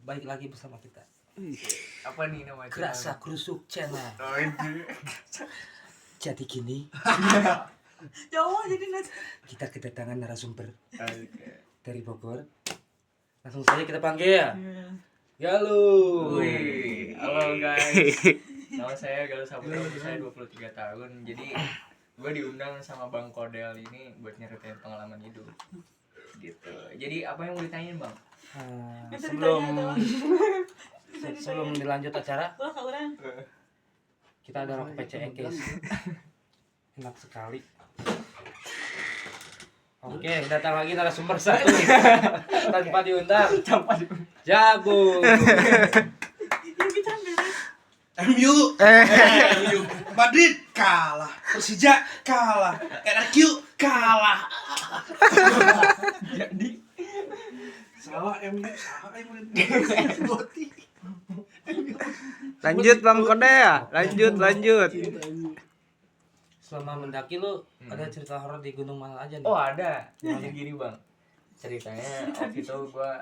baik lagi bersama kita. Apa nih namanya? Kerasa Krusuk Channel. Oh, itu. Jadi gini, Jawa jadi nggak. kita kedatangan narasumber Oke. dari Bogor. Langsung saja kita panggil ya. Halo. Wih, halo guys. Nama saya Galuh Saputra, umur saya 23 tahun. Jadi gue diundang sama Bang Kodel ini buat nyeritain pengalaman hidup. Gitu. Jadi apa yang mau ditanyain, Bang? Sebelum dilanjut acara, Wah, kau orang. kita ada rokok PCE guys. Enak sekali. Oke, datang lagi narasumber satu tanpa diundang. Jago. MU Madrid kalah, Persija kalah, RQ kalah. Jadi Salah MU, salah Lanjut Bang Kode ya, lanjut. Selama mendaki lu ada cerita horor di gunung mana aja nih? oh ada. Jadi gini, Bang. Ceritanya waktu itu gue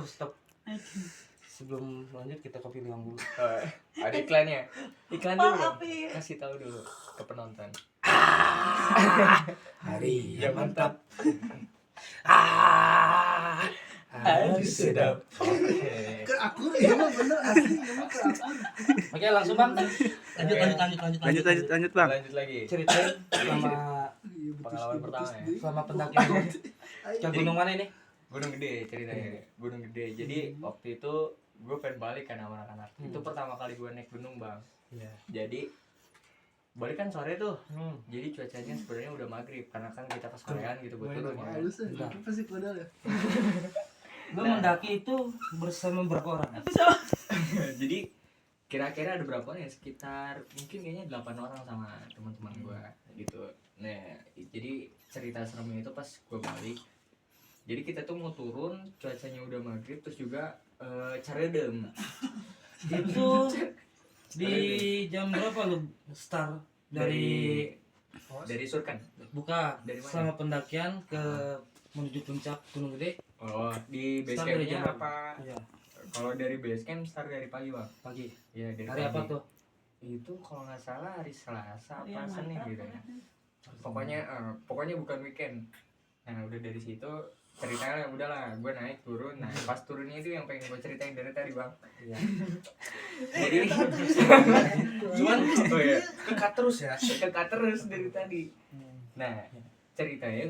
Stop. Sebelum lanjut kita kopi liang dulu. ada iklannya. Iklan dulu, Bang. Api. Kasih tahu dulu ke penonton. Hari Ya, yang mantap. Aduh, sedap. Ke aku ya bener asli emang ke aku. Oke, langsung Bang. Lanjut Bang. Lanjut lagi. Ceritain selama Pengalaman pertama ya. selama pendakian lu ke gunung mana ini? Gunung Gede ceritanya. Gunung Gede. Jadi waktu itu gue pengen balik kan sama anak-anak. Itu pertama kali gue naik gunung, Bang. Iya. Jadi balik kan sore tuh. Jadi cuacanya sebenarnya udah maghrib karena kan kita pas sorean gitu buat turun ya. Itu pasti kodal ya. Lu mendaki itu bersama berapa orang? Jadi kira-kira ada berapa orang ya? Sekitar mungkin kayaknya 8 orang sama teman-teman gue gitu. Nah, jadi cerita seremnya itu pas gue balik. Jadi kita tuh mau turun, cuacanya udah maghrib, terus juga caredem. Itu di jam berapa lu start dari dari Surkan. buka Dari mana? selama pendakian ke menuju puncak Gunung Gede? Oh, di base Start dari campnya jam apa? Iya, Kalau dari base camp start dari pagi, Bang. pagi. Iya, dari Hari pagi. apa tuh? Itu kalau nggak salah hari Selasa Iya, apa Senin gitu ya. Pokoknya bukan weekend. Nah, udah dari situ ceritanya udahlah, gue naik turun. Nah, pas turunnya itu yang pengen gue ceritain dari tadi, Bang. Iya. Jadi Cuman oh ya, Kekat terus ya. kekat terus dari tadi. Nah, ceritanya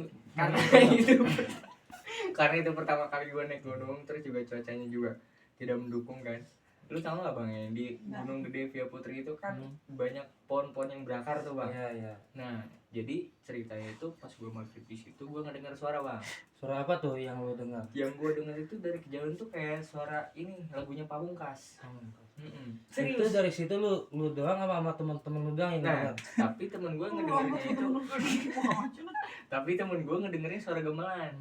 karena itu pertama kali gue naik gunung, terus juga cuacanya juga tidak mendukung kan. Lu tau gak, Bang, ya di Gunung Gede Via Putri itu kan banyak pohon-pohon yang berakar tuh, Bang. Iya. Nah, jadi ceritanya itu pas gue maghrib di situ gue ngedengar suara, Bang. Suara apa tuh yang lu dengar? Yang gue dengar itu dari kejauhan tuh kayak suara ini lagunya Pamungkas. Itu dari situ lu doang sama teman-teman lu doang yang Nah, dengar? tapi temen gue ngedengerinnya itu tapi temen gue ngedengerin suara gamelan.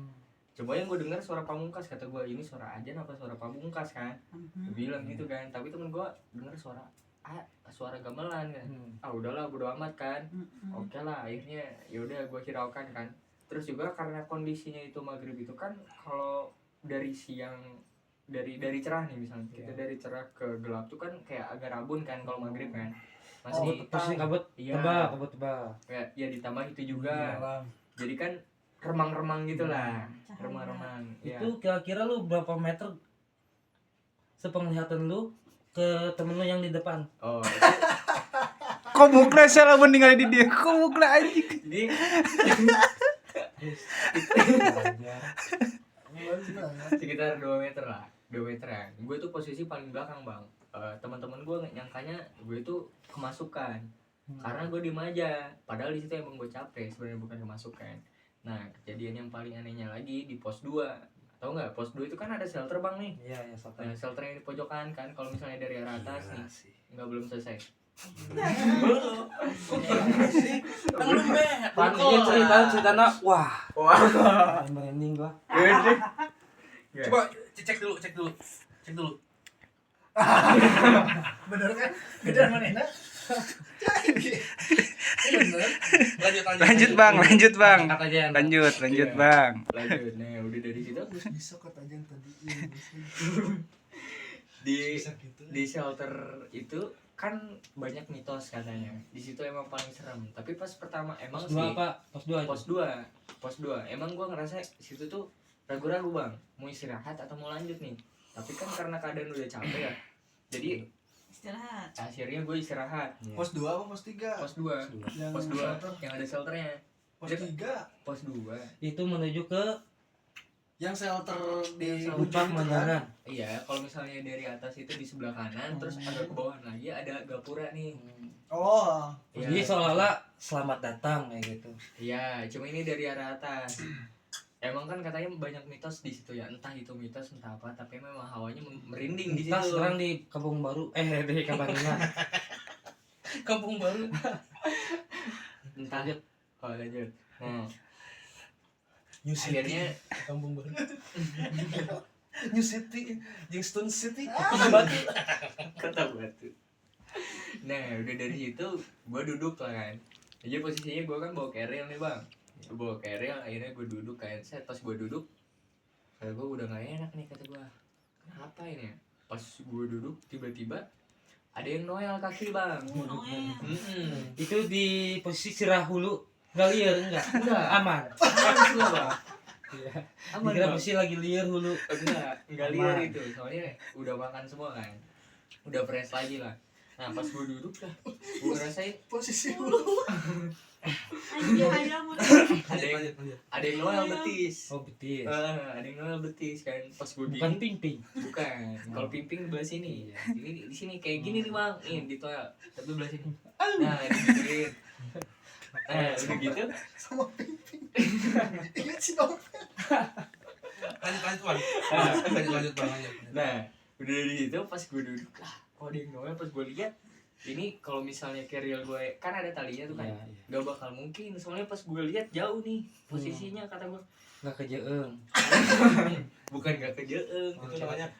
Coba yang gue denger suara Pamungkas, kata gue ini suara ajan apa suara Pamungkas kan? Gue bilang gitu kan, tapi temen gue denger suara gamelan kan. Udahlah bodo amat kan. Oke lah, akhirnya yaudah gue hiraukan kan. Terus juga karena kondisinya itu maghrib itu kan, kalau dari siang dari cerah nih misalnya kita dari cerah ke gelap tuh kan kayak agak rabun kan kalau maghrib kan. Masih Terus kabut iya. tebal. Ya ditambah itu juga. Jadi kan remang-remang gitu lah. Remang-remang. Ya. Itu kira-kira lu berapa meter sepenglihatan lu ke temen lu yang di depan? Oh, Kok bukle salah meninggal di dia? Kok bukle anjing? jadi sekitar 2 meter lah. 2 meteran. Gue tuh posisi paling belakang, Bang. Teman-teman gue nyangkanya gue itu kemasukan. Karena gue diem aja. Padahal di situ emang gue capek, sebenarnya bukan kemasukan. Nah, kejadian yang paling anehnya lagi di pos 2. Tahu nggak? Pos 2 itu kan ada shelter, Bang, nih. Iya, satu. Nah, shelter yang di pojokan kan, kalau misalnya dari arah atas nih, nggak belum selesai. Cerita wah merinding gua. Coba cek dulu. Bener kan? Gedean mana? Bener. Lanjut bang, lanjut bang. Angkat aja. Lanjut Iya. bang. Lanjut. Nah, udah dari situ Bisa kata aja yang tadi. di Bisa gitu. di shelter itu kan banyak mitos katanya. Di situ emang paling serem. Tapi pas pertama emang Pos sih 2 apa? Pos 2 pos 2 emang gua ngerasa situ tuh ragu-ragu bang mau istirahat atau mau lanjut nih, tapi kan karena keadaan udah capek ya jadi Istirahat. akhirnya gue istirahat. Pos 2 apa pos 3? Pos 2 Yang pos 2 shelter. yang ada shelternya. Pos 3 Pos 2 Itu menuju ke yang shelter di Yang puncak ujung itu Mandaran. iya, kalau misalnya dari atas itu di sebelah kanan terus agak ke bawah lagi ada gapura nih. Oh, Jadi seolah-olah selamat datang kayak gitu. Iya, cuma ini dari arah atas. Emang kan katanya banyak mitos di situ ya, entah itu mitos entah apa, tapi memang hawanya merinding di Kita situ. sekarang di Kampung Baru, di Kabangingan. Kampung Baru. Entah. Lanjut. Oh, lanjut. Nah, New City. akhirnya Kampung Baru. New City, Kingston City. kata batu. Nah, udah dari situ gue duduk lah kan. Jadi posisinya gue kan bawa keril nih bang. Bawa keril, akhirnya gue duduk kan. Set pas gue duduk, kayak gue udah gak enak nih kata gue. Kenapa ini ya? Pas gue duduk tiba-tiba ada yang noel kaki bang. Noel. Mm-mm. Itu di posisi Sirahulu. Enggak liar enggak? Enggak. Aman. Aman semua bang. Iya. Aman Dikira bang. posisi lagi liar hulu. Enggak Aman. liar itu. Soalnya udah makan semua kan. Udah fresh lagi lah. Nah pas gue duduk lah, gue ngerasain Posisi dulu. Anjir ayam. ada yang noel betis. Oh, betis. Ada yang noel betis kan. Pas gue Bukan gini, ping-ping. bukan. Kalau pimping di belah sini. Ini di sini kayak gini nih bang. Ini di toel. Tapi belah sini. Nah digituin. Nah udah gitu. Sama pimping. Ingat si dong. Lanjut bang. Lanjut bang. Nah udah dari situ pas gue duduk lah. Kok ada yang noel pas gue lihat. Ini kalau misalnya carrier gue kan ada talinya tuh kan. Iya, iya. Gak bakal mungkin. Soalnya pas gue lihat jauh nih posisinya kata gue. Enggak kejeeng. Bukan gak kejeeng. Itu namanya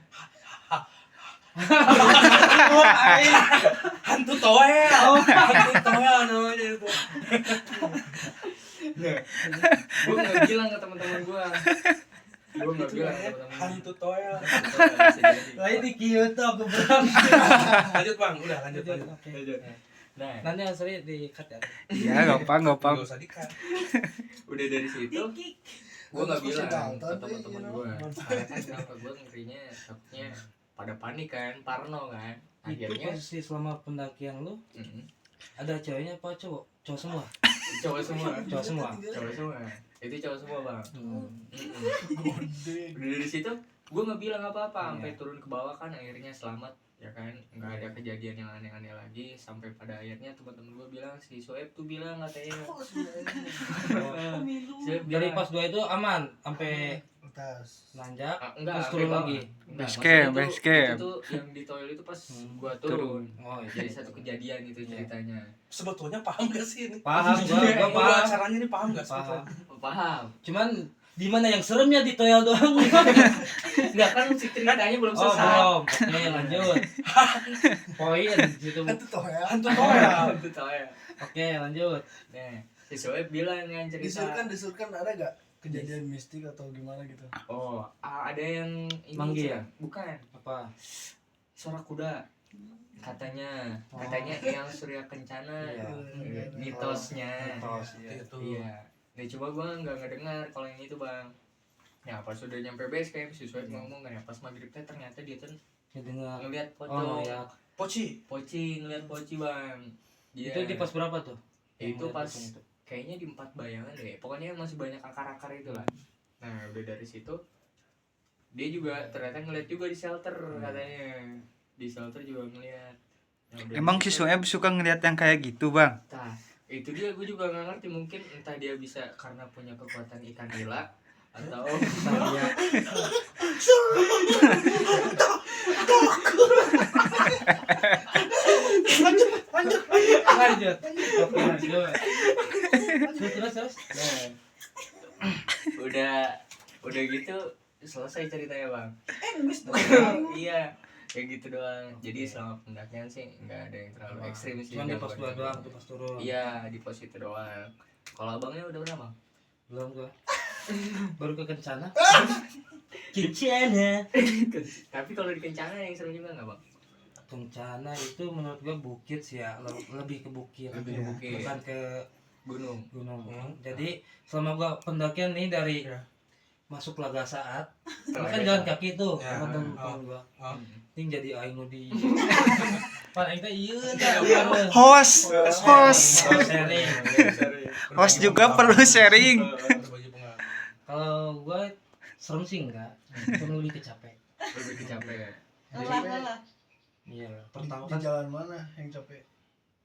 Hantu toel. Hantu toel namanya itu. Gue gak bilang ke teman-teman gue. Gue gak bilang ke teman-teman. hantu toel. Lain di Kyoto aku berang. Lanjut bang, udah lanjut. Oke. Nah, Nanti hasilnya di-cut ya. Iya, gampang. Gak usah dikat. udah dari situ Dikik. gue gak Masih bilang Dalton ke teman-teman deh, gue. you know. Kenapa gue ngerinya takutnya pada panik kan, parno kan. Itu Akhirnya posisi selama pendakian lu mm, ada ceweknya apa cowok? Cowok semua. cowok semua, Cowok semua. cowok semua. Itu cowok semua bang. Hmm. Mm-mm. Udah dari situ gue nggak bilang apa-apa sampai Iya. turun ke bawah kan akhirnya selamat ya kan, nggak ada kejadian yang aneh-aneh lagi sampai pada akhirnya teman-teman gue bilang si Soeb tuh bilang katanya Pemilu. Soeb Dari bilang, pas 2 itu aman sampai Atas. nanjak. enggak terus sampai turun bawah. lagi. Enggak, Base maksudnya camp, tuh- base camp. itu tuh yang di toilet itu pas Hmm, gua turun. Oh, iya. Jadi satu kejadian itu ceritanya. Sebetulnya paham gak sih ini? Paham gua Gua paham. acaranya ini paham gak Paham. sebetulnya? Paham? Cuman di mana yang seremnya di toel doang. Enggak kan si ceritanya belum Oh, selesai. belum. Oke, lanjut. Poin situ. Hantu toel. Hantu toel. Itu toilet. Oke, lanjut. Nah, si Soeb bilang yang cerita. Disurkan ada gak kejadian mistik atau gimana gitu? Oh, ada yang ini Manggil? Cak. Bukan. Apa? Suara kuda. Katanya, Oh. katanya yang Surya Kencana. Iya. Mitosnya. Mitos, iya. Itu. Iya. Nah, coba gua nggak ngedengar kalau yang itu, Bang. Ya, pas sudah nyampe base camp si Soeb ngomong kan ya, pas maghrib teh ternyata dia tuh Ya dengar. ngelihat Oh, pocong. ya. Poci. Poci, ngelihat Poci, Bang. Dia Itu di pas berapa tuh? itu Yang pas pocong itu. kayaknya di 4 bayangan deh. Pokoknya masih banyak akar-akar itu lah. Nah, udah dari situ dia juga ternyata ngeliat juga di shelter katanya. Di shelter juga ngeliat. Nah, udah Emang di si situ- Soeb suka ngeliat yang kayak gitu bang? Nah, itu dia gue juga nggak ngerti, mungkin entah dia bisa karena punya kekuatan ikan nila atau Iya. Lanjut. Oke, lanjut. Terus. nah, udah gitu selesai ceritanya bang. Geus tuh. Iya, kayak gitu doang. Jadi selama pendakian sih nggak ada yang terlalu ekstrim sih. Cuma di nggak pos 2 buat doang gitu. tuh pas turun. Iya, di pos itu doang. Kalau abangnya udah berapa? Belum gua. Baru ke Kencana. Kencana. Tapi kalau di Kencana yang seru juga nggak bang? Kencana itu menurut gua bukit sih ya, lebih ke bukit. Lebih ke bukit. Bukan ke Gunung. gunung. Jadi selama gua pendakian nih dari Ya. masuk Laga Saat, Telaga kan jalan Saat. kaki tuh, Ya. sama temen gua. Oh. Ting jadi aing nu di pan aing teh ieu Host. sharing. Host juga perlu sharing. Harus bagi pengalaman. Kalau gua serem sih enggak, cuma lebih kecapek. Lebih kecapean. Lelah. Iya, pertama Di kan jalan mana yang capek?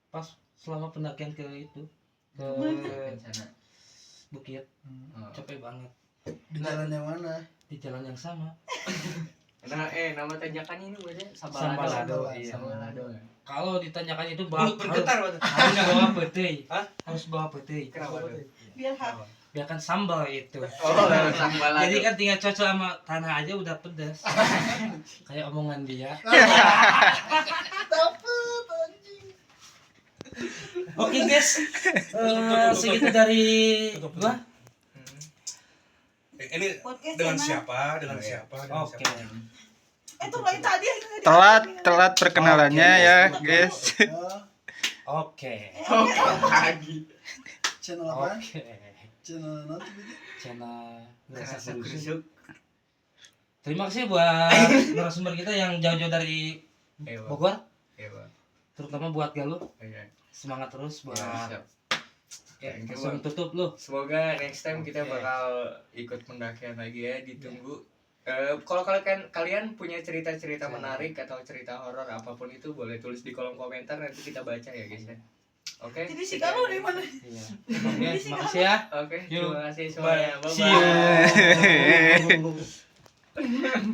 pas selama pendakian ke itu ke Kencana. bukit Oh. capek banget Di jalan yang mana? di jalan yang sama. Nah, nama tanjakannya ini biasanya Sambalado, Sambalado. iya. Sambalado. Ya. Kalau ditanyakan itu Mulut bergetar, Bang. harus bawa peti. Hah? Harus bawa peti. Kenapa tuh? Biar hak. Biarkan sambal itu. Oh, Sambalado. Jadi kan tinggal cocok sama tanah aja udah pedas. Kayak omongan dia. Dapet anjing. Oke guys, segitu dari Tutup. gua. Ini Podcast dengan enak. siapa? Dengan siapa? Dengan Oke. siapa? Tuh lagi tadi. Telat perkenalannya ya, guys. Oh, Oke. Lagi. channel apa? Oke. Channel nanti gitu. Channel Kerasa Gerasa Gerusuk. kerusuk. Terima kasih buat narasumber kita yang jauh-jauh dari Iya, Bang. Bogor, Iya, Bang. terutama buat Galuh. Iya. Semangat terus buat Ya, siap. Oke, Thank you, langsung Bang. tutup lu. Semoga next time kita Oke. bakal ikut pendakian lagi ya, ditunggu. Kalau kalian punya cerita-cerita menarik atau cerita horor apapun itu boleh tulis di kolom komentar, nanti kita baca ya guys ya. Oke. Jadi si Galuh di mana? Iya. Oke, makasih ya. Oke, Yuk. terima kasih semuanya. See Bye-bye. you.